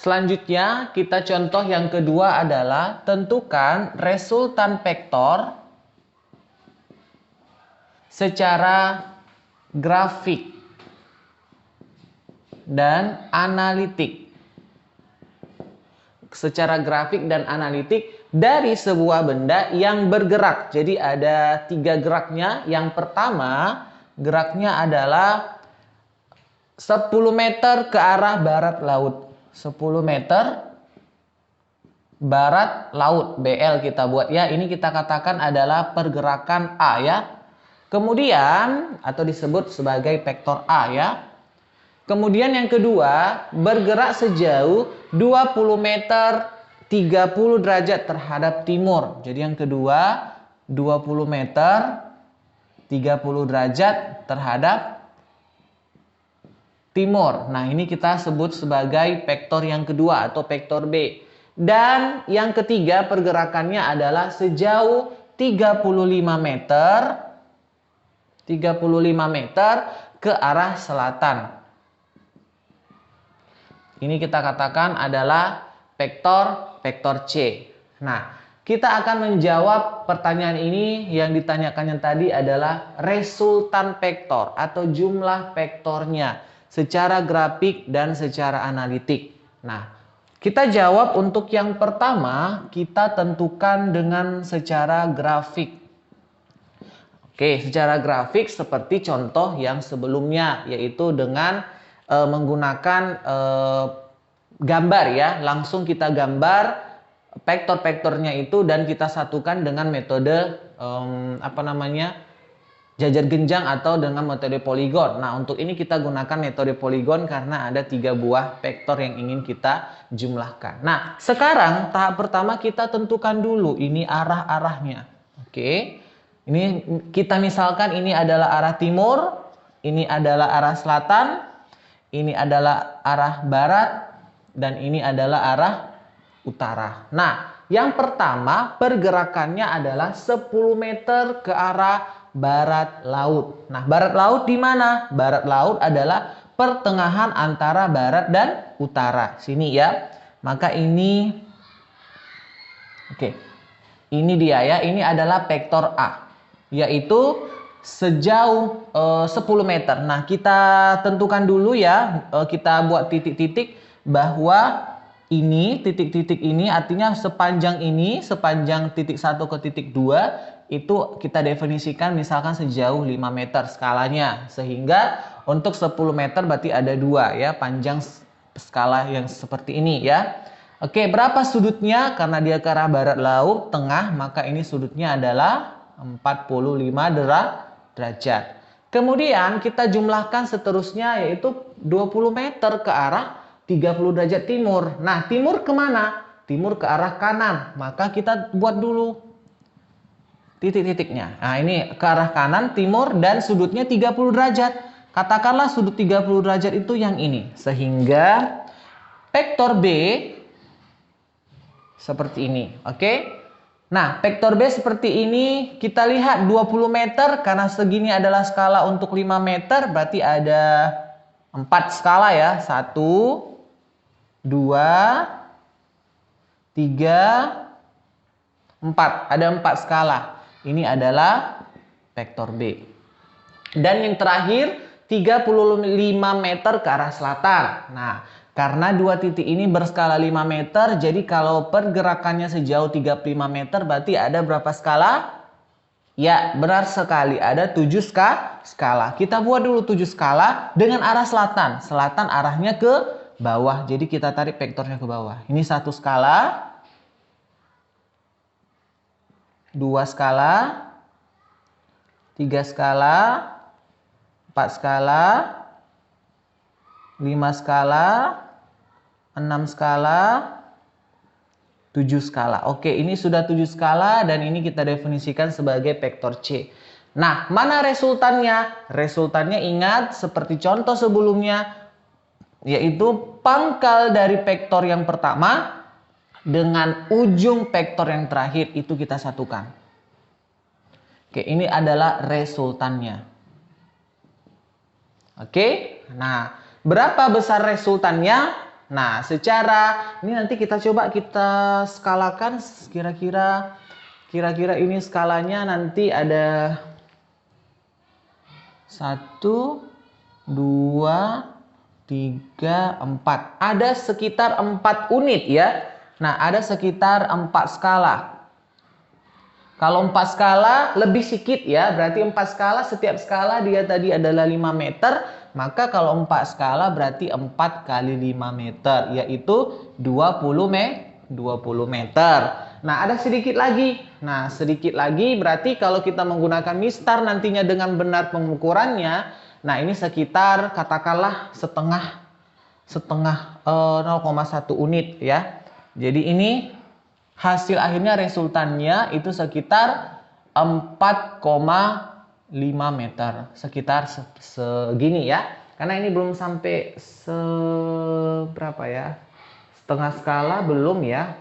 Selanjutnya, kita contoh yang kedua adalah tentukan resultan vektor secara grafik dan analitik. Secara grafik dan analitik dari sebuah benda yang bergerak. Jadi ada 3 geraknya. Yang pertama, geraknya adalah 10 meter ke arah barat laut. 10 meter barat laut, BL kita buat ya. Ini kita katakan adalah pergerakan A ya. Kemudian atau disebut sebagai vektor A ya. Kemudian yang kedua, bergerak sejauh 20 meter 30 derajat terhadap timur. Jadi yang kedua 20 meter 30 derajat terhadap timur. Nah, ini kita sebut sebagai vektor yang kedua atau vektor B. Dan yang ketiga pergerakannya adalah sejauh 35 meter ke arah selatan. Ini kita katakan adalah vektor C. Nah, kita akan menjawab pertanyaan ini. Yang ditanyakannya tadi adalah resultan vektor atau jumlah vektornya secara grafik dan secara analitik. Nah, kita jawab untuk yang pertama, kita tentukan dengan secara grafik. Oke, secara grafik seperti contoh yang sebelumnya, yaitu dengan menggunakan gambar ya. Langsung kita gambar vektor-vektornya itu dan kita satukan dengan metode jajar genjang atau dengan metode poligon. Nah, untuk ini kita gunakan metode poligon karena ada 3 buah vektor yang ingin kita jumlahkan. Nah, sekarang tahap pertama kita tentukan dulu ini arah-arahnya. Oke. Ini kita misalkan ini adalah arah timur, ini adalah arah selatan, ini adalah arah barat, dan ini adalah arah utara. Nah, yang pertama pergerakannya adalah 10 meter ke arah barat laut. Nah, barat laut di mana? Barat laut adalah pertengahan antara barat dan utara. Sini ya. Maka ini ini dia ya. Ini adalah vektor A, yaitu sejauh 10 meter. Nah, kita tentukan dulu ya. Kita buat titik-titik bahwa ini titik-titik ini artinya sepanjang ini, sepanjang titik 1 ke titik 2 itu kita definisikan misalkan sejauh 5 meter skalanya. Sehingga untuk 10 meter berarti ada 2 ya, panjang skala yang seperti ini ya. Oke, berapa sudutnya? Karena dia ke arah barat laut tengah, maka ini sudutnya adalah 45 derajat. Kemudian kita jumlahkan seterusnya yaitu 20 meter ke arah 30 derajat timur. Nah, timur kemana? Timur ke arah kanan. Maka kita buat dulu titik-titiknya. Nah, ini ke arah kanan, timur, dan sudutnya 30 derajat. Katakanlah sudut 30 derajat itu yang ini. Sehingga vektor B seperti ini. Oke? Nah, vektor B seperti ini. Kita lihat 20 meter. Karena segini adalah skala untuk 5 meter. Berarti ada 4 skala ya. 1, 2, 3, 4. Ada 4 skala. Ini adalah vektor B. Dan yang terakhir 35 meter ke arah selatan. Nah, karena 2 titik ini berskala 5 meter, jadi kalau pergerakannya sejauh 35 meter berarti ada berapa skala? Ya, benar sekali, ada 7 skala. Kita buat dulu 7 skala dengan arah selatan. Selatan arahnya ke bawah, jadi kita tarik vektornya ke bawah. Ini 1 skala, 2 skala, 3 skala, 4 skala, 5 skala, 6 skala, 7 skala. Oke, ini sudah 7 skala dan ini kita definisikan sebagai vektor C. Nah, mana resultannya? Resultannya ingat seperti contoh sebelumnya, yaitu pangkal dari vektor yang pertama dengan ujung vektor yang terakhir itu kita satukan. Oke, ini adalah resultannya. Oke, nah berapa besar resultannya? Nah, ini nanti kita coba kita skalakan kira-kira ini skalanya nanti ada 1, 2, 3, 4. Ada sekitar 4 unit ya. Nah, ada sekitar 4 skala. Kalau 4 skala lebih sedikit ya, berarti 4 skala, setiap skala dia tadi adalah 5 meter, maka kalau 4 skala berarti 4 kali 5 meter, yaitu 20 meter. Nah, ada sedikit lagi. Nah, sedikit lagi berarti kalau kita menggunakan mistar nantinya dengan benar pengukurannya, nah ini sekitar katakanlah setengah 0,1 unit ya. Jadi ini hasil akhirnya resultannya itu sekitar 4,5 meter. Sekitar segini ya. Karena ini belum sampai berapa ya? Setengah skala belum ya.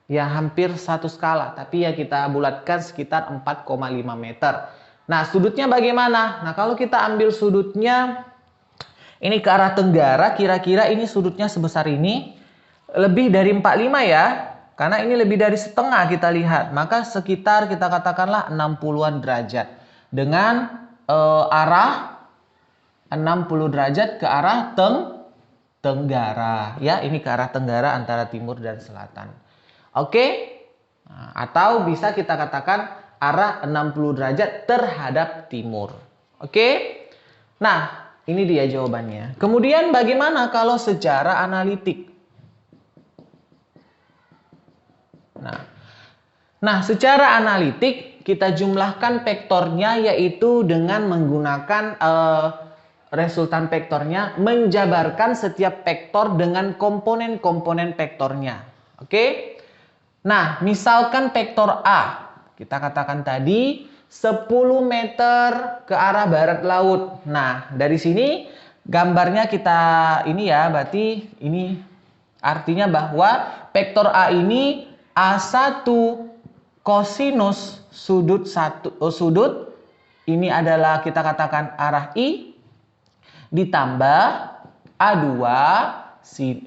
Ya hampir 1 skala. Tapi ya kita bulatkan sekitar 4,5 meter. Nah sudutnya bagaimana? Nah kalau kita ambil sudutnya ini ke arah tenggara, kira-kira ini sudutnya sebesar ini. Lebih dari 45 ya. Karena ini lebih dari setengah kita lihat. Maka sekitar kita katakanlah 60-an derajat. Dengan arah 60 derajat ke arah tenggara. Ya, ini ke arah tenggara antara timur dan selatan. Oke? Nah, atau bisa kita katakan arah 60 derajat terhadap timur. Oke? Nah, ini dia jawabannya. Kemudian bagaimana kalau secara analitik? Nah, secara analitik kita jumlahkan vektornya yaitu dengan menggunakan resultan vektornya menjabarkan setiap vektor dengan komponen-komponen vektornya. Oke? Nah, misalkan vektor A, kita katakan tadi 10 meter ke arah barat laut. Nah, dari sini gambarnya kita ini ya, berarti ini artinya bahwa vektor A ini A1 kosinus sudut ini adalah kita katakan arah I ditambah A2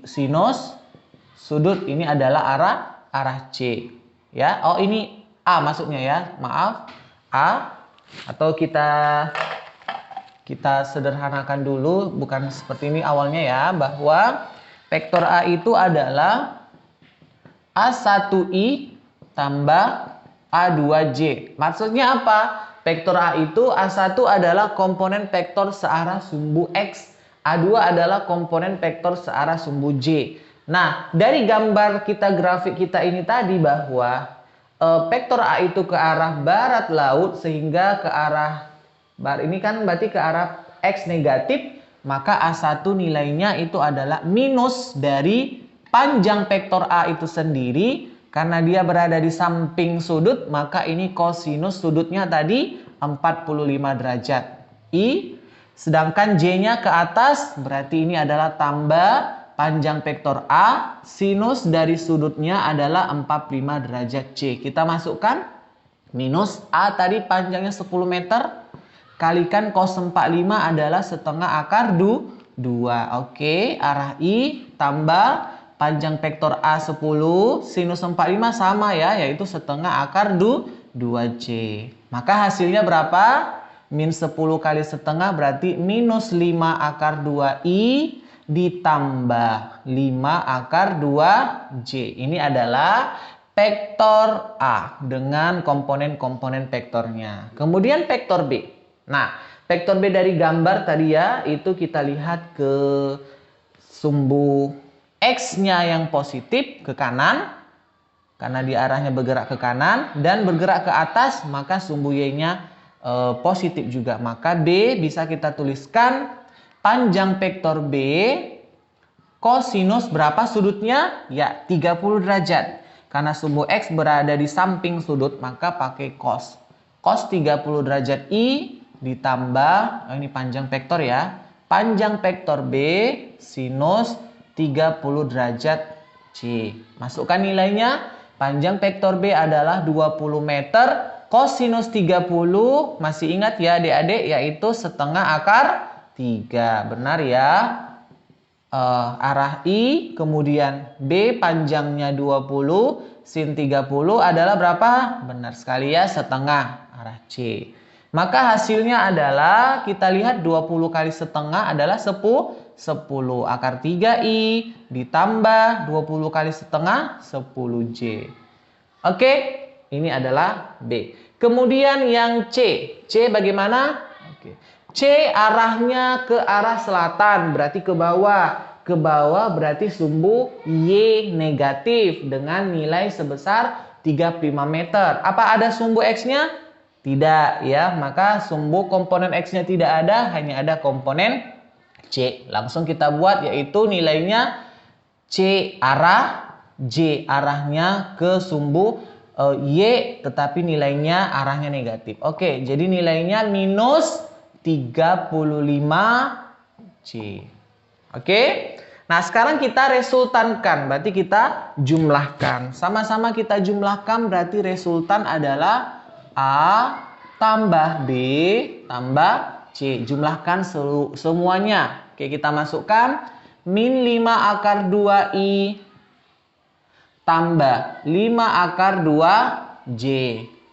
sinus sudut ini adalah arah C ya. Oh ini A maksudnya ya, maaf A, atau kita sederhanakan dulu, bukan seperti ini awalnya ya, bahwa vektor A itu adalah A1I tambah A2J. Maksudnya apa? Vektor A itu A1 adalah komponen vektor searah sumbu X. A2 adalah komponen vektor searah sumbu J. Nah, dari gambar kita grafik kita ini tadi bahwa vektor A itu ke arah barat laut sehingga ke arah barat ini kan berarti ke arah X negatif, maka A1 nilainya itu adalah minus dari panjang vektor A itu sendiri. Karena dia berada di samping sudut, maka ini kosinus sudutnya tadi 45 derajat I. Sedangkan J-nya ke atas, berarti ini adalah tambah panjang vektor A. Sinus dari sudutnya adalah 45 derajat C. Kita masukkan minus A tadi panjangnya 10 meter. Kalikan cos 45 adalah setengah akar 2. Oke, arah I tambah panjang vektor A 10, sinus 45 sama ya, yaitu setengah akar 2C. Maka hasilnya berapa? Min 10 kali setengah berarti minus 5 akar 2I ditambah 5 akar 2J. Ini adalah vektor A dengan komponen-komponen vektornya. Kemudian vektor B. Nah, vektor B dari gambar tadi ya, itu kita lihat ke sumbu X-nya yang positif ke kanan, karena di arahnya bergerak ke kanan, dan bergerak ke atas, maka sumbu Y-nya positif juga. Maka B bisa kita tuliskan panjang vektor B, kosinus berapa sudutnya? Ya, 30 derajat. Karena sumbu X berada di samping sudut, maka pakai cos. Cos 30 derajat I ditambah, ini panjang vektor ya, panjang vektor B sinus 30 derajat C. Masukkan nilainya. Panjang vektor B adalah 20 meter. Kosinus 30 masih ingat ya adik-adik, yaitu setengah akar 3. Benar ya? arah I, kemudian B panjangnya 20, sin 30 adalah berapa? Benar sekali ya, setengah arah C. Maka hasilnya adalah kita lihat 20 kali setengah adalah 10 akar 3I ditambah 20 kali setengah 10J. Oke, ini adalah B. Kemudian yang C. C bagaimana? Oke. C arahnya ke arah selatan, berarti ke bawah. Ke bawah berarti sumbu Y negatif dengan nilai sebesar 35 meter. Apa ada sumbu X-nya? Tidak ya, maka sumbu komponen X-nya tidak ada, hanya ada komponen C. Langsung kita buat, yaitu nilainya C arah, J arahnya ke sumbu Y, tetapi nilainya arahnya negatif. Oke, jadi nilainya minus 35C. Oke. Nah, sekarang kita resultankan, berarti kita jumlahkan. Sama-sama kita jumlahkan, berarti resultan adalah A tambah B tambah C. Jumlahkan semuanya. Oke, kita masukkan min 5 akar 2I tambah 5 akar 2J.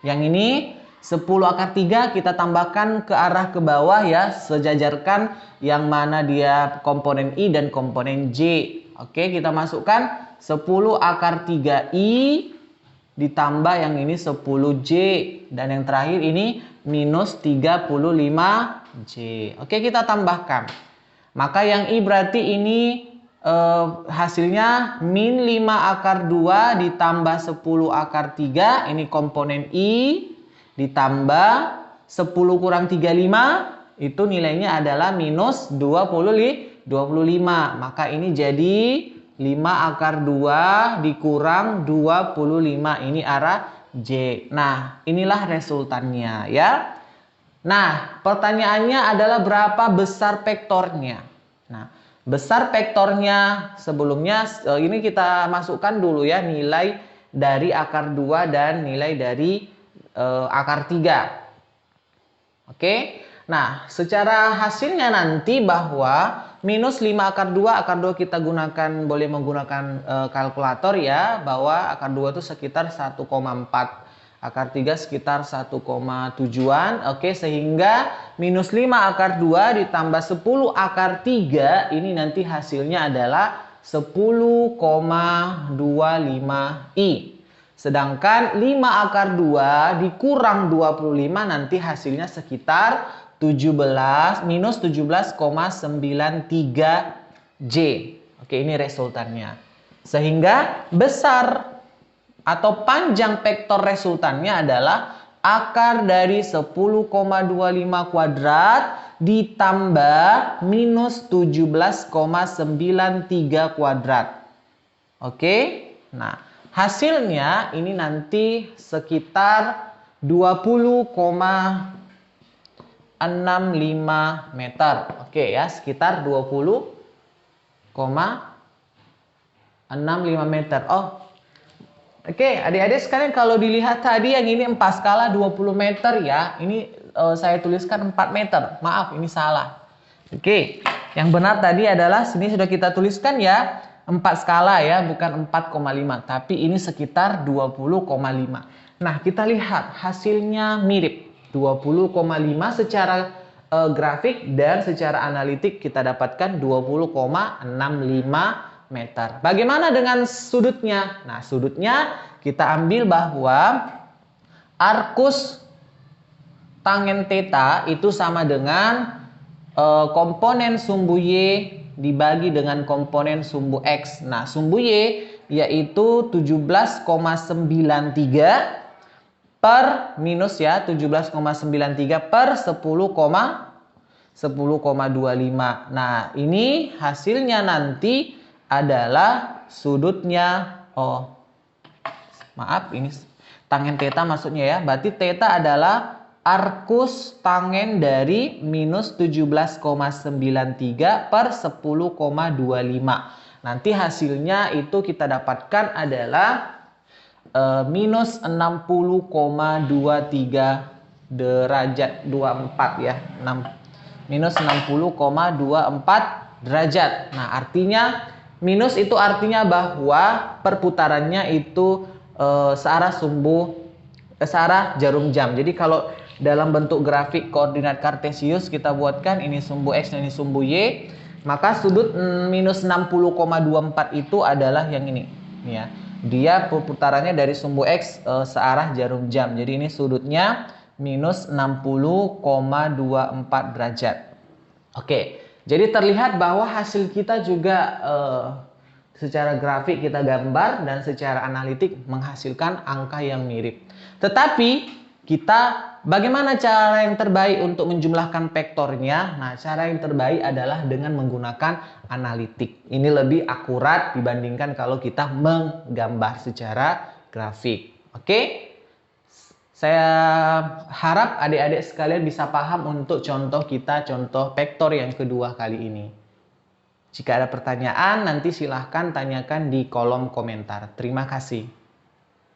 Yang ini 10 akar 3 kita tambahkan ke arah ke bawah ya, sejajarkan yang mana dia komponen I dan komponen J. Oke, kita masukkan 10 akar 3I ditambah yang ini 10J. Dan yang terakhir ini minus 35J. Oke, kita tambahkan. Maka yang I berarti ini hasilnya min 5 akar 2 ditambah 10 akar 3. Ini komponen I. Ditambah 10 kurang 35, itu nilainya adalah minus 25. Maka ini jadi 5 akar 2 dikurang 25. Ini arah J. Nah, inilah resultannya ya. Nah, pertanyaannya adalah berapa besar vektornya. Nah, besar vektornya sebelumnya ini kita masukkan dulu ya, nilai dari akar 2 dan nilai dari akar 3. Oke. Nah, secara hasilnya nanti bahwa minus 5 akar 2 kita gunakan, boleh menggunakan kalkulator ya, bahwa akar 2 itu sekitar 1,4. Akar 3 sekitar 1,7-an. Oke, sehingga minus 5 akar 2 ditambah 10 akar 3 ini nanti hasilnya adalah 10,25I. Sedangkan 5 akar 2 dikurang 25 nanti hasilnya sekitar minus 17,93J. Oke, ini resultannya. Sehingga besar atau panjang vektor resultannya adalah akar dari 10,25 kuadrat ditambah minus 17,93 kuadrat. Oke, nah hasilnya ini nanti sekitar 20,65 meter. Oke ya, sekitar 20,65 meter. Oh, oke, adik-adik sekalian, kalau dilihat tadi yang ini 4 skala 20 meter ya. Ini saya tuliskan 4 meter. Maaf, ini salah. Oke, yang benar tadi adalah sini sudah kita tuliskan ya. 4 skala ya, bukan 4,5, tapi ini sekitar 20,5. Nah, kita lihat hasilnya mirip 20,5 secara grafik dan secara analitik kita dapatkan 20,65 meter. Bagaimana dengan sudutnya? Nah, sudutnya kita ambil bahwa arkus tangen theta itu sama dengan komponen sumbu Y dibagi dengan komponen sumbu X. Nah, sumbu Y yaitu 17,93 per minus ya, 17,93 per 10,25. Nah, ini hasilnya nanti adalah sudutnya, maaf, ini tangen theta maksudnya ya. Berarti theta adalah arkus tangen dari minus 17,93 per 10,25. Nanti hasilnya itu kita dapatkan adalah minus 60,23 derajat 24 ya. Minus 60,24 derajat. Nah, artinya minus itu artinya bahwa perputarannya itu searah jarum jam. Jadi kalau dalam bentuk grafik koordinat kartesius kita buatkan ini sumbu X dan ini sumbu Y, maka sudut minus 60,24 itu adalah yang ini ya. Dia perputarannya dari sumbu X searah jarum jam. Jadi ini sudutnya minus 60,24 derajat. Oke, jadi terlihat bahwa hasil kita juga secara grafik kita gambar dan secara analitik menghasilkan angka yang mirip. Tetapi bagaimana cara yang terbaik untuk menjumlahkan vektornya? Nah, cara yang terbaik adalah dengan menggunakan analitik. Ini lebih akurat dibandingkan kalau kita menggambar secara grafik. Oke? Saya harap adik-adik sekalian bisa paham untuk contoh vektor yang kedua kali ini. Jika ada pertanyaan, nanti silahkan tanyakan di kolom komentar. Terima kasih.